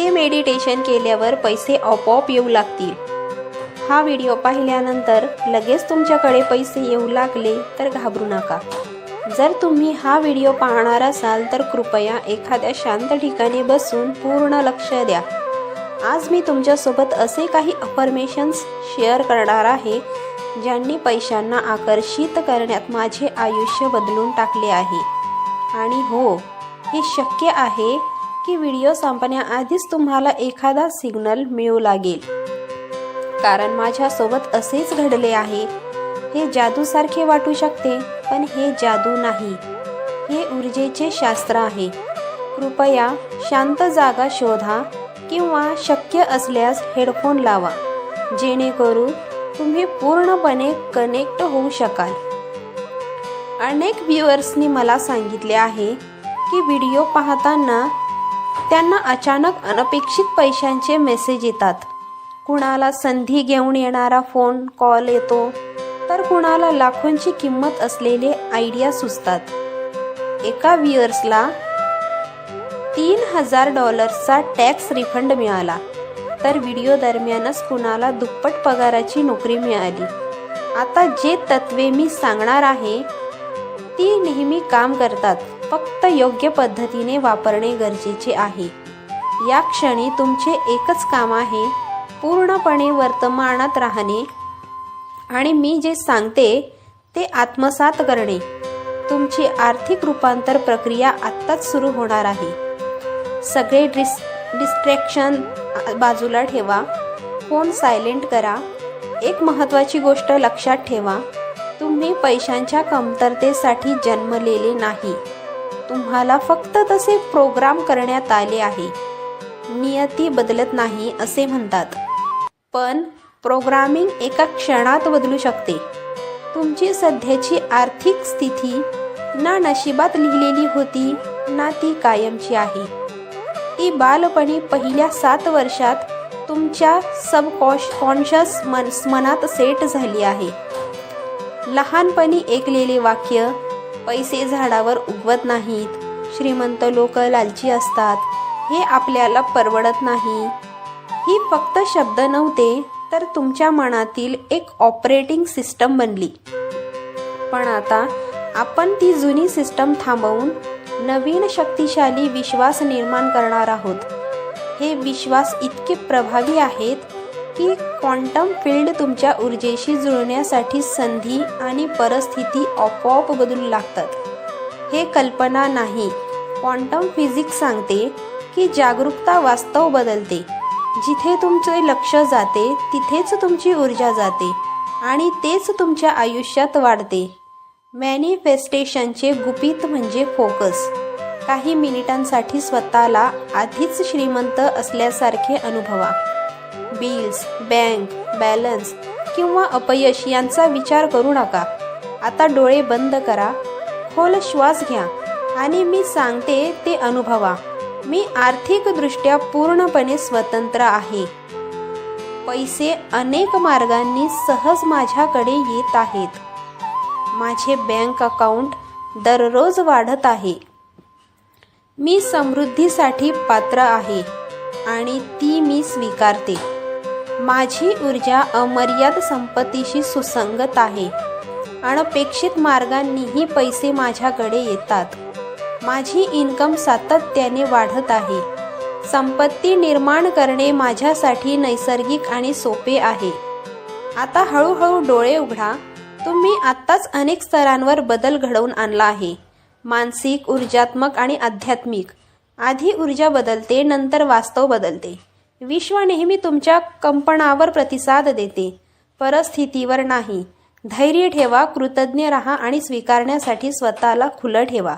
हे मेडिटेशन केल्यावर पैसे आपोआप येऊ लागतील। हा व्हिडिओ पाहिल्यानंतर लगेच तुमच्याकडे पैसे येऊ लागले तर घाबरू नका। जर तुम्ही हा व्हिडिओ पाहणार असाल तर कृपया एखाद्या शांत ठिकाणी बसून पूर्ण लक्ष द्या। आज मी तुमच्यासोबत असे काही अफर्मेशन्स शेअर करणार आहे ज्यांनी पैशांना आकर्षित करण्यात माझे आयुष्य बदलून टाकले आहे। आणि हो, हे शक्य आहे की व्हिडिओ संपण्याआधीच तुम्हाला एखादा सिग्नल मिळू लागेल, कारण माझ्यासोबत असेच घडले आहे। हे जादूसारखे वाटू शकते, पण हे जादू नाही, हे ऊर्जेचे शास्त्र आहे। कृपया शांत जागा शोधा किंवा शक्य असल्यास हेडफोन लावा, जेणेकरून तुम्ही पूर्णपणे कनेक्ट होऊ शकाल। अनेक व्ह्यूअर्सनी मला सांगितले आहे की व्हिडिओ पाहताना त्यांना अचानक अनपेक्षित पैशांचे मेसेज येतात। कुणाला संधी घेऊन येणारा फोन कॉल येतो, तर कुणाला लाखोंची किंमत असलेले आयडिया सुचतात। एका व्ह्यूअर्सला $3000 टॅक्स रिफंड मिळाला, तर व्हिडिओ दरम्यानच कुणाला दुप्पट पगाराची नोकरी मिळाली। आता जे तत्त्वे मी सांगणार आहे ती नेहमी काम करतात, फक्त योग्य पद्धतीने वापरणे गरजेचे आहे। या क्षणी तुमचे एकच काम आहे, पूर्णपणे वर्तमानात राहणे आणि मी जे सांगते ते आत्मसात करणे। तुमची आर्थिक रूपांतर प्रक्रिया आत्ताच सुरू होणार आहे। सगळे डिस्ट्रॅक्शन बाजूला ठेवा, फोन सायलेंट करा। एक महत्त्वाची गोष्ट लक्षात ठेवा, तुम्ही पैशांच्या कमतरतेसाठी जन्मलेले नाही, तुम्हाला फक्त तसे प्रोग्राम करण्यात आले आहे। नियती बदलत नाही असे म्हणतात, पण प्रोग्रामिंग एका क्षणात बदलू शकते। तुमची सध्याची आर्थिक स्थिती ना नशिबात लिहिलेली होती, ना ती कायमची आहे। ती बालपणी पहिल्या 7 वर्षात तुमच्या सबकॉन्शियस मनात सेट झाली आहे। लहानपणी ऐकलेले वाक्य, पैसे झाडावर उगवत नाहीत, श्रीमंत लोक लालची असतात, हे आपल्याला परवडत नाही, ही फक्त शब्द नव्हते, तर तुमच्या मनातील एक ऑपरेटिंग सिस्टम बनली। पण आता आपण ती जुनी सिस्टम थांबवून नवीन शक्तिशाली विश्वास निर्माण करणार आहोत। हे विश्वास इतके प्रभावी आहेत की क्वांटम फील्ड तुमच्या ऊर्जेशी जुळण्यासाठी संधी आणि परिस्थिती आपोआप बदलू लागतात। हे कल्पना नाही, क्वांटम फिजिक्स सांगते की जागरूकता वास्तव बदलते। जिथे तुमचे लक्ष जाते तिथेच तुमची ऊर्जा जाते आणि तेच तुमच्या आयुष्यात वाढते। मॅनिफेस्टेशनचे गुपित म्हणजे फोकस। काही मिनिटांसाठी स्वतःला आधीच श्रीमंत असल्यासारखे अनुभवा। बिल्स, बँक बॅलन्स किंवा अपयश यांचा विचार करू नका। आता डोळे बंद करा, खोल श्वास घ्या आणि मी सांगते ते अनुभवा। मी आर्थिकदृष्ट्या पूर्णपणे स्वतंत्र आहे। पैसे अनेक मार्गांनी सहज माझ्याकडे येत आहेत। माझे बँक अकाउंट दररोज वाढत आहे। मी समृद्धीसाठी पात्र आहे आणि ती मी स्वीकारते। माझी ऊर्जा अमर्याद संपत्तीशी सुसंगत आहे। अनपेक्षित मार्गांनीही पैसे माझ्याकडे येतात। माझी इन्कम सातत्याने वाढत आहे। संपत्ती निर्माण करणे माझ्यासाठी नैसर्गिक आणि सोपे आहे। आता हळूहळू डोळे उघडा। तुम्ही आत्ताच अनेक स्तरांवर बदल घडवून आणला आहे, मानसिक, ऊर्जात्मक आणि आध्यात्मिक। आधी ऊर्जा बदलते, नंतर वास्तव बदलते। विश्व नेहमी तुमच्या कंपनावर प्रतिसाद देते, परिस्थितीवर नाही। धैर्य ठेवा, कृतज्ञ राहा आणि स्वीकारण्यासाठी स्वतःला खुलं ठेवा।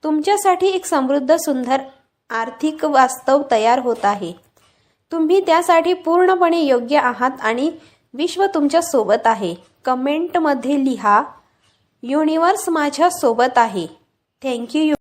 तुमच्यासाठी एक समृद्ध, सुंदर आर्थिक वास्तव तयार होत आहे। तुम्ही त्यासाठी पूर्णपणे योग्य आहात आणि विश्व तुमच्या सोबत आहे। कमेंटमध्ये लिहा, युनिवर्स माझ्या सोबत आहे। थँक्यू।